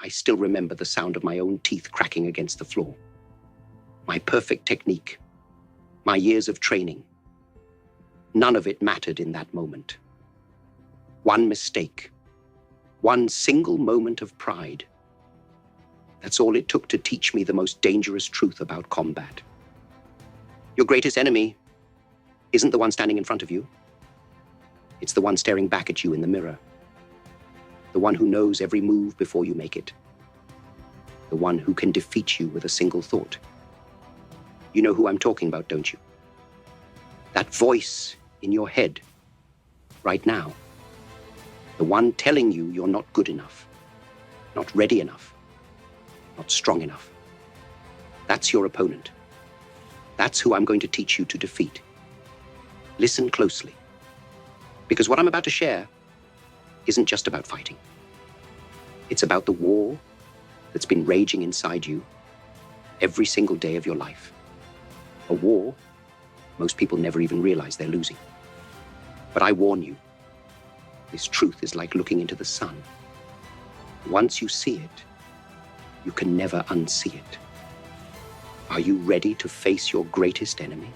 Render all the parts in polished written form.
I still remember the sound of my own teeth cracking against the floor. My perfect technique, my years of training, none of it mattered in that moment. One mistake, one single moment of pride. That's all it took to teach me the most dangerous truth about combat. Your greatest enemy isn't the one standing in front of you. It's the one staring back at you in the mirror. The one who knows every move before you make it. The one who can defeat you with a single thought. You know who I'm talking about, don't you? That voice in your head, right now. The one telling you you're not good enough, not ready enough, not strong enough. That's your opponent. That's who I'm going to teach you to defeat. Listen closely, because what I'm about to share isn't just about fighting. It's about the war that's been raging inside you every single day of your life. A war most people never even realize they're losing. But I warn you, this truth is like looking into the sun. Once you see it, you can never unsee it. Are you ready to face your greatest enemy?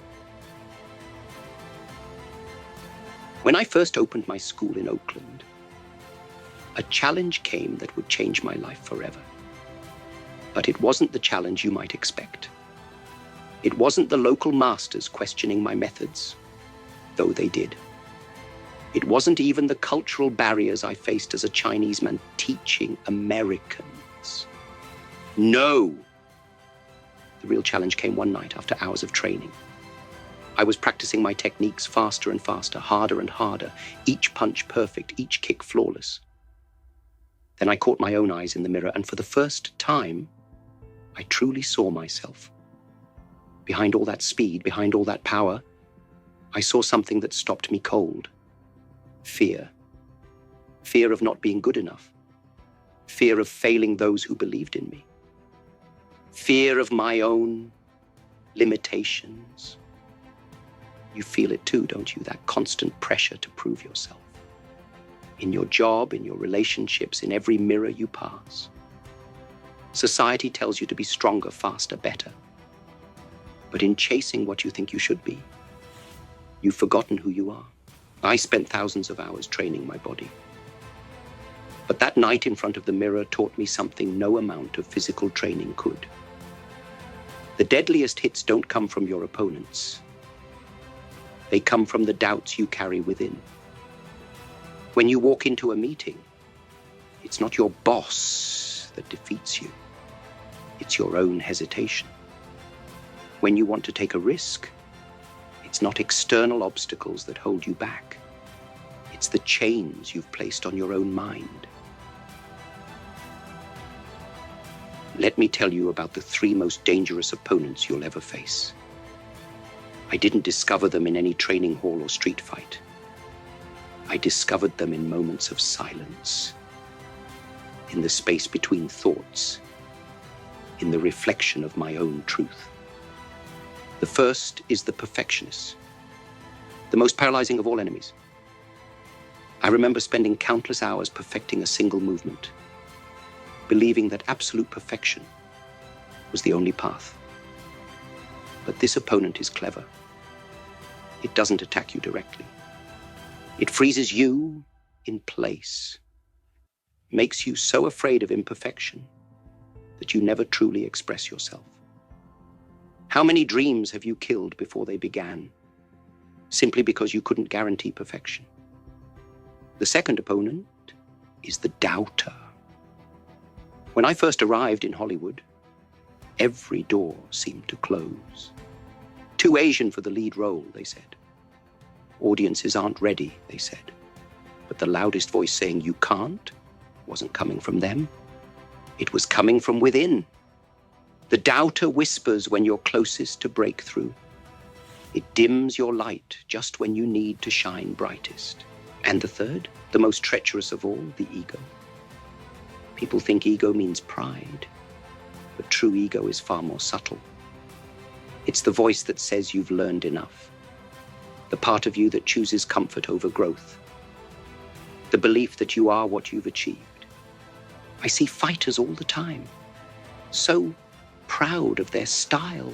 When I first opened my school in Oakland, a challenge came that would change my life forever. But it wasn't the challenge you might expect. It wasn't the local masters questioning my methods, though they did. It wasn't even the cultural barriers I faced as a Chinese man teaching Americans. No! The real challenge came one night after hours of training. I was practicing my techniques faster and faster, harder and harder, each punch perfect, each kick flawless. Then I caught my own eyes in the mirror, and for the first time, I truly saw myself. Behind all that speed, behind all that power, I saw something that stopped me cold. Fear. Fear of not being good enough. Fear of failing those who believed in me. Fear of my own limitations. You feel it too, don't you? That constant pressure to prove yourself. In your job, in your relationships, in every mirror you pass. Society tells you to be stronger, faster, better. But in chasing what you think you should be, you've forgotten who you are. I spent thousands of hours training my body. But that night in front of the mirror taught me something no amount of physical training could. The deadliest hits don't come from your opponents. They come from the doubts you carry within. When you walk into a meeting, it's not your boss that defeats you. It's your own hesitation. When you want to take a risk, it's not external obstacles that hold you back. It's the chains you've placed on your own mind. Let me tell you about the 3 most dangerous opponents you'll ever face. I didn't discover them in any training hall or street fight. I discovered them in moments of silence, in the space between thoughts, in the reflection of my own truth. The first is the perfectionist, the most paralyzing of all enemies. I remember spending countless hours perfecting a single movement, believing that absolute perfection was the only path. But this opponent is clever. It doesn't attack you directly. It freezes you in place, makes you so afraid of imperfection that you never truly express yourself. How many dreams have you killed before they began, simply because you couldn't guarantee perfection? The second opponent is the doubter. When I first arrived in Hollywood, every door seemed to close. Too Asian for the lead role, they said. Audiences aren't ready, they said. But the loudest voice saying you can't wasn't coming from them. It was coming from within. The doubter whispers when you're closest to breakthrough. It dims your light just when you need to shine brightest. And the third, the most treacherous of all, the ego. People think ego means pride, but true ego is far more subtle. It's the voice that says you've learned enough, the part of you that chooses comfort over growth, the belief that you are what you've achieved. I see fighters all the time, so proud of their style,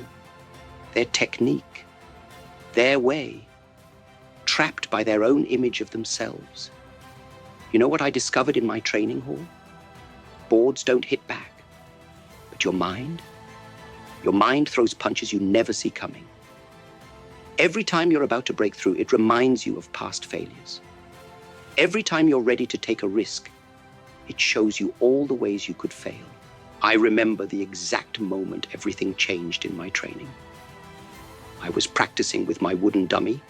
their technique, their way, trapped by their own image of themselves. You know what I discovered in my training hall? Boards don't hit back, but your mind throws punches you never see coming. Every time you're about to break through, it reminds you of past failures. Every time you're ready to take a risk, it shows you all the ways you could fail. I remember the exact moment everything changed in my training. I was practicing with my wooden dummy,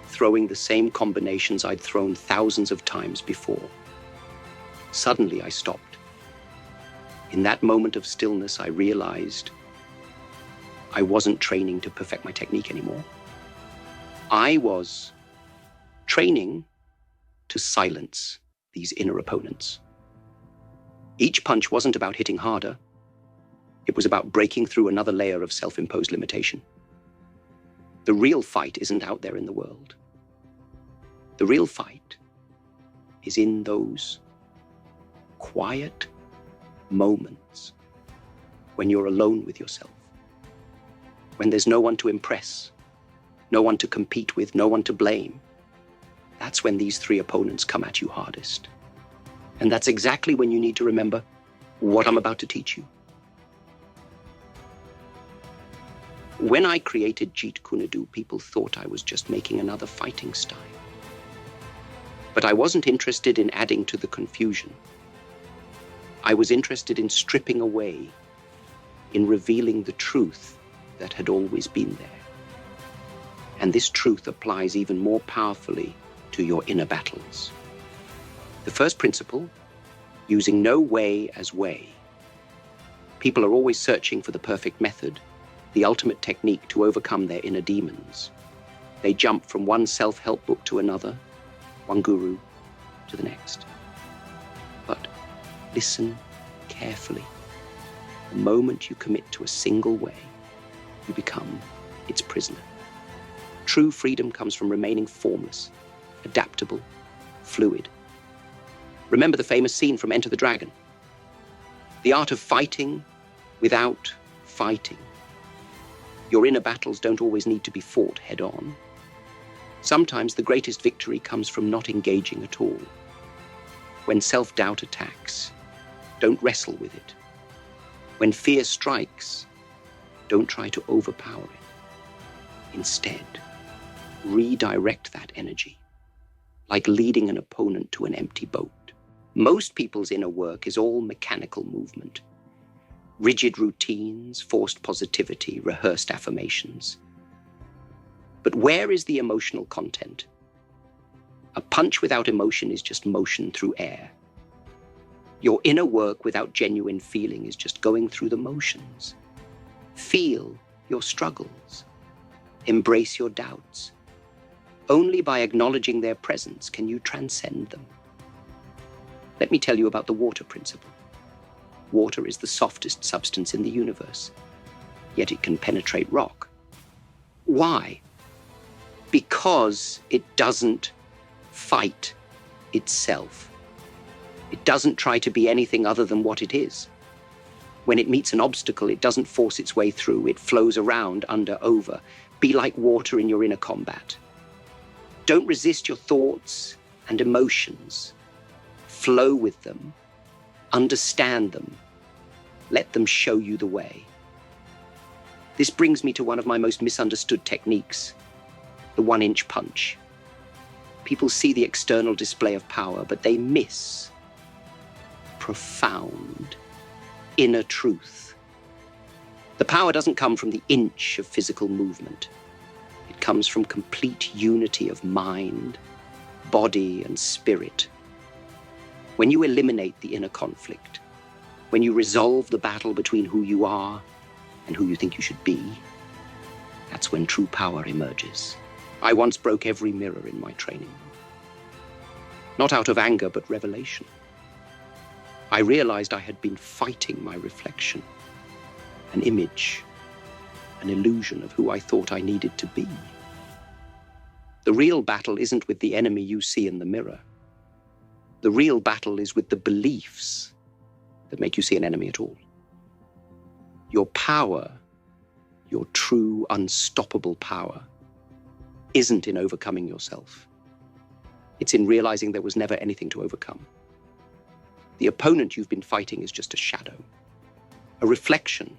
throwing the same combinations I'd thrown thousands of times before. Suddenly, I stopped. In that moment of stillness, I realized I wasn't training to perfect my technique anymore. I was training to silence these inner opponents. Each punch wasn't about hitting harder. It was about breaking through another layer of self-imposed limitation. The real fight isn't out there in the world. The real fight is in those quiet moments when you're alone with yourself, when there's no one to impress, no one to compete with, no one to blame. That's when these three opponents come at you hardest. And that's exactly when you need to remember what I'm about to teach you. When I created Jeet Kune Do, people thought I was just making another fighting style. But I wasn't interested in adding to the confusion. I was interested in stripping away, in revealing the truth that had always been there. And this truth applies even more powerfully to your inner battles. The first principle, using no way as way. People are always searching for the perfect method, the ultimate technique to overcome their inner demons. They jump from one self-help book to another, one guru to the next. But listen carefully. The moment you commit to a single way, you become its prisoner. True freedom comes from remaining formless, adaptable, fluid. Remember the famous scene from Enter the Dragon? The art of fighting without fighting. Your inner battles don't always need to be fought head-on. Sometimes the greatest victory comes from not engaging at all. When self-doubt attacks, don't wrestle with it. When fear strikes, don't try to overpower it. Instead, redirect that energy, like leading an opponent to an empty boat. Most people's inner work is all mechanical movement. Rigid routines, forced positivity, rehearsed affirmations. But where is the emotional content? A punch without emotion is just motion through air. Your inner work without genuine feeling is just going through the motions. Feel your struggles. Embrace your doubts. Only by acknowledging their presence can you transcend them. Let me tell you about the water principle. Water is the softest substance in the universe, yet it can penetrate rock. Why? Because it doesn't fight itself. It doesn't try to be anything other than what it is. When it meets an obstacle, it doesn't force its way through. It flows around, under, over. Be like water in your inner combat. Don't resist your thoughts and emotions. Flow with them. Understand them. Let them show you the way. This brings me to one of my most misunderstood techniques, the 1-inch punch. People see the external display of power, but they miss profound inner truth. The power doesn't come from the inch of physical movement. It comes from complete unity of mind, body, and spirit. When you eliminate the inner conflict, when you resolve the battle between who you are and who you think you should be, that's when true power emerges. I once broke every mirror in my training. Not out of anger, but revelation. I realized I had been fighting my reflection, an image, an illusion of who I thought I needed to be. The real battle isn't with the enemy you see in the mirror. The real battle is with the beliefs that make you see an enemy at all. Your power, your true, unstoppable power, isn't in overcoming yourself. It's in realizing there was never anything to overcome. The opponent you've been fighting is just a shadow, a reflection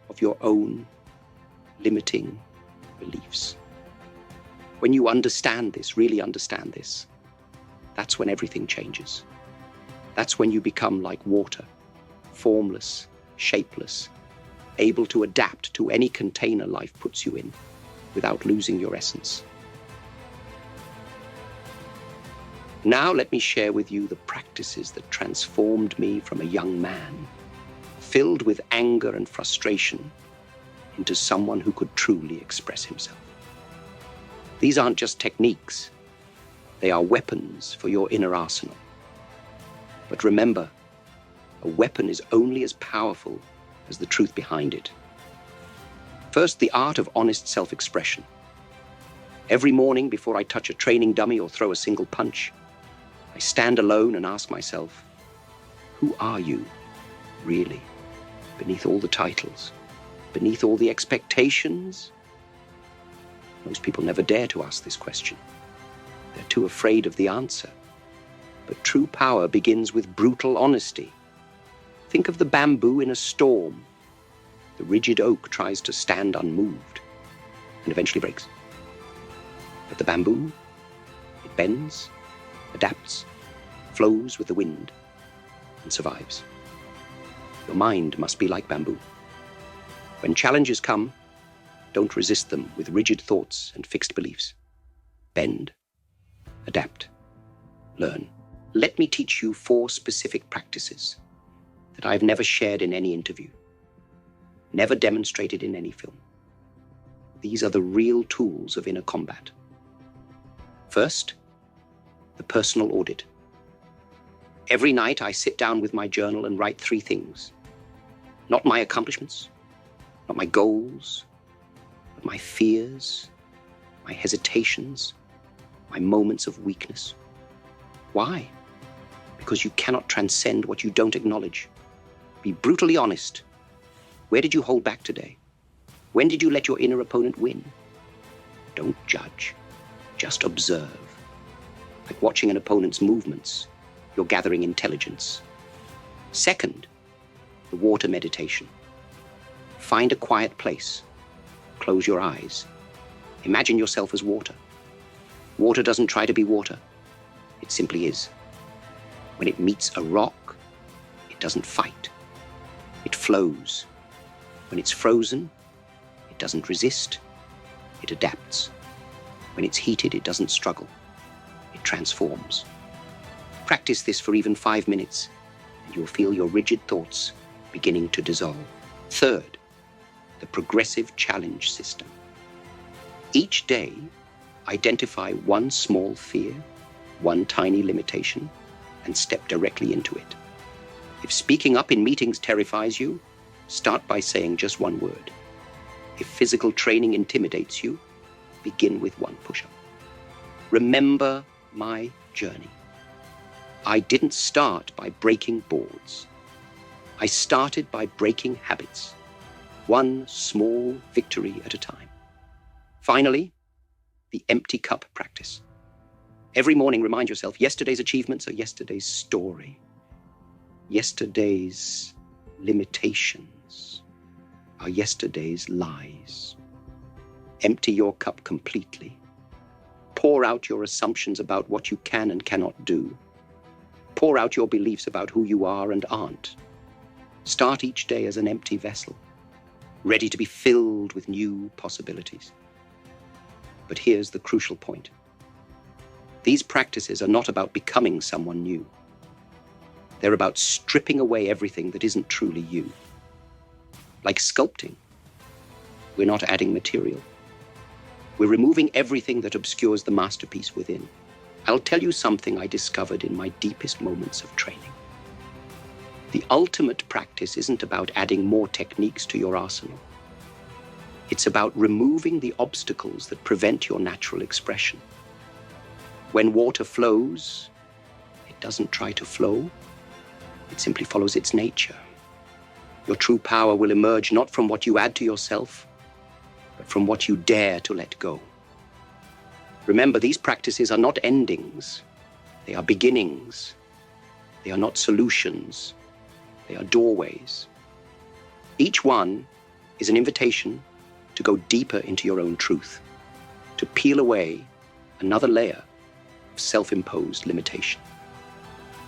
of your own limiting beliefs. When you understand this, really understand this, that's when everything changes. That's when you become like water, formless, shapeless, able to adapt to any container life puts you in without losing your essence. Now let me share with you the practices that transformed me from a young man, filled with anger and frustration, into someone who could truly express himself. These aren't just techniques. They are weapons for your inner arsenal. But remember, a weapon is only as powerful as the truth behind it. First, the art of honest self-expression. Every morning before I touch a training dummy or throw a single punch, I stand alone and ask myself, who are you, really, beneath all the titles, beneath all the expectations? Most people never dare to ask this question. They're too afraid of the answer. But true power begins with brutal honesty. Think of the bamboo in a storm. The rigid oak tries to stand unmoved and eventually breaks. But the bamboo, it bends, adapts, flows with the wind, and survives. Your mind must be like bamboo. When challenges come, don't resist them with rigid thoughts and fixed beliefs. Bend, adapt, learn. Let me teach you 4 specific practices that I've never shared in any interview, never demonstrated in any film. These are the real tools of inner combat. First, the personal audit. Every night I sit down with my journal and write 3 things. Not my accomplishments, not my goals, but my fears, my hesitations, my moments of weakness. Why? Because you cannot transcend what you don't acknowledge. Be brutally honest. Where did you hold back today? When did you let your inner opponent win? Don't judge, just observe. Like watching an opponent's movements, you're gathering intelligence. Second, the water meditation. Find a quiet place. Close your eyes. Imagine yourself as water. Water doesn't try to be water. It simply is. When it meets a rock, it doesn't fight. It flows. When it's frozen, it doesn't resist. It adapts. When it's heated, it doesn't struggle. It transforms. Practice this for even 5 minutes, and you'll feel your rigid thoughts beginning to dissolve. Third, the progressive challenge system. Each day, identify one small fear, one tiny limitation, and step directly into it. If speaking up in meetings terrifies you, start by saying just one word. If physical training intimidates you, begin with 1 push-up. Remember my journey. I didn't start by breaking boards. I started by breaking habits, one small victory at a time. Finally, the empty cup practice. Every morning, remind yourself, yesterday's achievements are yesterday's story. Yesterday's limitations are yesterday's lies. Empty your cup completely. Pour out your assumptions about what you can and cannot do. Pour out your beliefs about who you are and aren't. Start each day as an empty vessel, ready to be filled with new possibilities. But here's the crucial point. These practices are not about becoming someone new. They're about stripping away everything that isn't truly you. Like sculpting, we're not adding material. We're removing everything that obscures the masterpiece within. I'll tell you something I discovered in my deepest moments of training. The ultimate practice isn't about adding more techniques to your arsenal. It's about removing the obstacles that prevent your natural expression. When water flows, it doesn't try to flow, It simply follows its nature. Your true power will emerge not from what you add to yourself, but from what you dare to let go. Remember, these practices are not endings. They are beginnings. They are not solutions. They are doorways. Each one is an invitation to go deeper into your own truth, to peel away another layer of self-imposed limitation.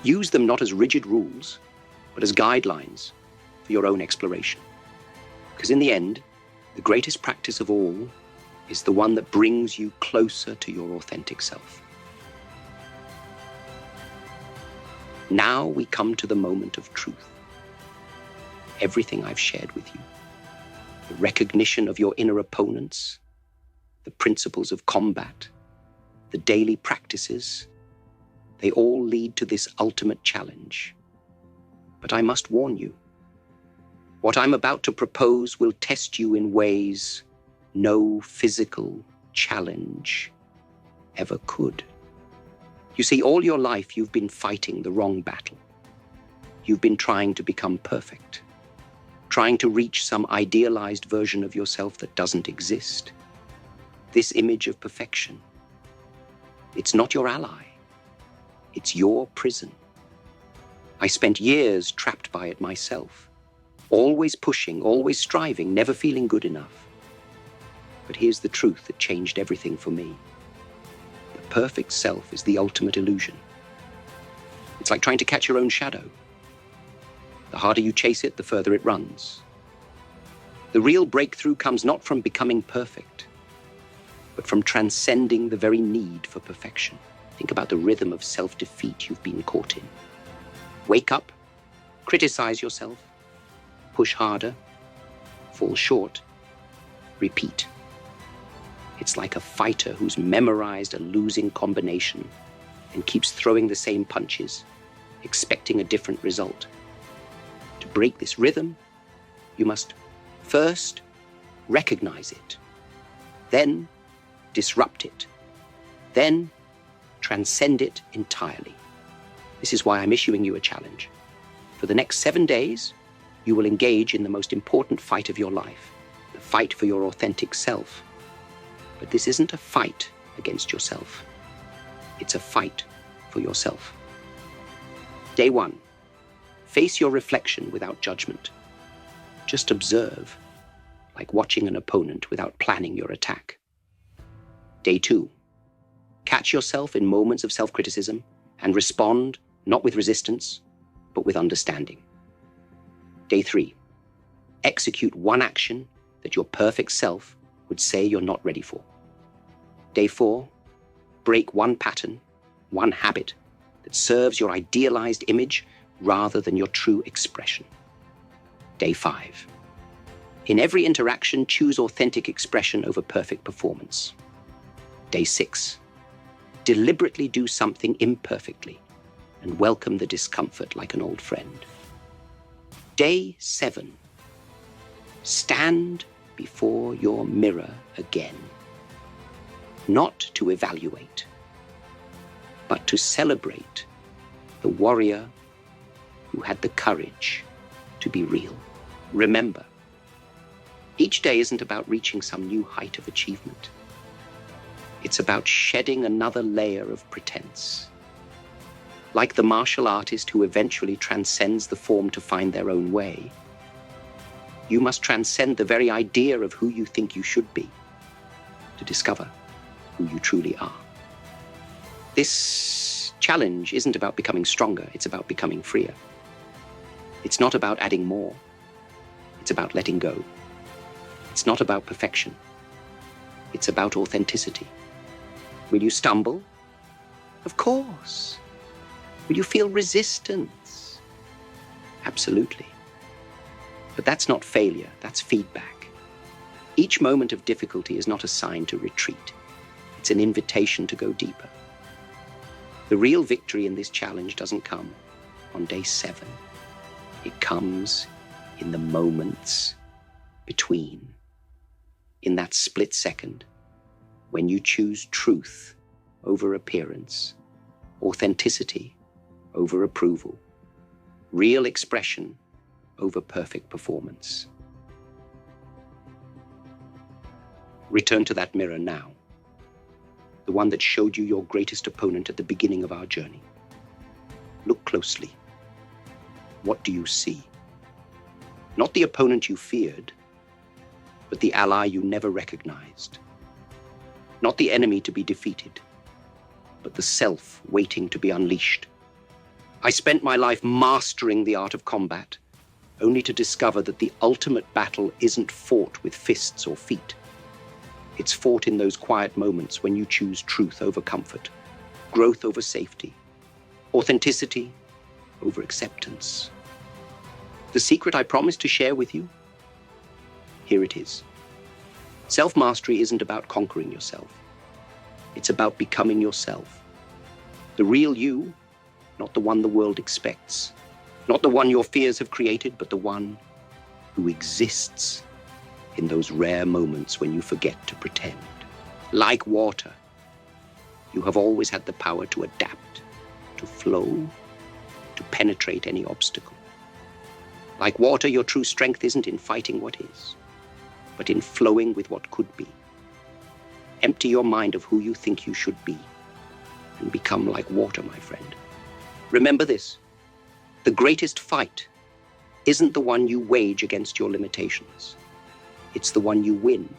Use them not as rigid rules, but as guidelines for your own exploration. Because in the end, the greatest practice of all is the one that brings you closer to your authentic self. Now we come to the moment of truth. Everything I've shared with you, the recognition of your inner opponents, the principles of combat, the daily practices, they all lead to this ultimate challenge. But I must warn you, what I'm about to propose will test you in ways no physical challenge ever could. You see, all your life you've been fighting the wrong battle. You've been trying to become perfect, trying to reach some idealized version of yourself that doesn't exist. This image of perfection, it's not your ally. It's your prison. I spent years trapped by it myself, always pushing, always striving, never feeling good enough. But here's the truth that changed everything for me. The perfect self is the ultimate illusion. It's like trying to catch your own shadow. The harder you chase it, the further it runs. The real breakthrough comes not from becoming perfect, but from transcending the very need for perfection. Think about the rhythm of self-defeat you've been caught in. Wake up, criticize yourself, push harder, fall short, repeat. It's like a fighter who's memorized a losing combination and keeps throwing the same punches, expecting a different result. To break this rhythm, you must first recognize it, then disrupt it, then transcend it entirely. This is why I'm issuing you a challenge. For the next 7 days, you will engage in the most important fight of your life, the fight for your authentic self. But this isn't a fight against yourself. It's a fight for yourself. Day 1, face your reflection without judgment. Just observe, like watching an opponent without planning your attack. Day 2, catch yourself in moments of self-criticism and respond not with resistance, but with understanding. Day 3, execute one action that your perfect self would say you're not ready for. Day 4, break one pattern, one habit that serves your idealized image rather than your true expression. Day 5, in every interaction, choose authentic expression over perfect performance. Day 6, deliberately do something imperfectly and welcome the discomfort like an old friend. Day 7, stand before your mirror again, not to evaluate, but to celebrate the warrior who had the courage to be real. Remember, each day isn't about reaching some new height of achievement. It's about shedding another layer of pretense. Like the martial artist who eventually transcends the form to find their own way, you must transcend the very idea of who you think you should be to discover who you truly are. This challenge isn't about becoming stronger, it's about becoming freer. It's not about adding more, it's about letting go. It's not about perfection, it's about authenticity. Will you stumble? Of course. Will you feel resistance? Absolutely. But that's not failure, that's feedback. Each moment of difficulty is not a sign to retreat. It's an invitation to go deeper. The real victory in this challenge doesn't come on day 7. It comes in the moments between. In that split second, when you choose truth over appearance, authenticity over approval, Real expression over perfect performance. Return to that mirror now, the one that showed you your greatest opponent at the beginning of our journey. Look closely. What do you see? Not the opponent you feared, but the ally you never recognized. Not the enemy to be defeated, but the self waiting to be unleashed. I spent my life mastering the art of combat, only to discover that the ultimate battle isn't fought with fists or feet. It's fought in those quiet moments when you choose truth over comfort, growth over safety, authenticity over acceptance. The secret I promised to share with you? Here it is. Self-mastery isn't about conquering yourself. It's about becoming yourself. The real you, not the one the world expects. Not the one your fears have created, but the one who exists in those rare moments when you forget to pretend. Like water, you have always had the power to adapt, to flow, to penetrate any obstacle. Like water, your true strength isn't in fighting what is, but in flowing with what could be. Empty your mind of who you think you should be and become like water, my friend. Remember this, the greatest fight isn't the one you wage against your limitations. It's the one you win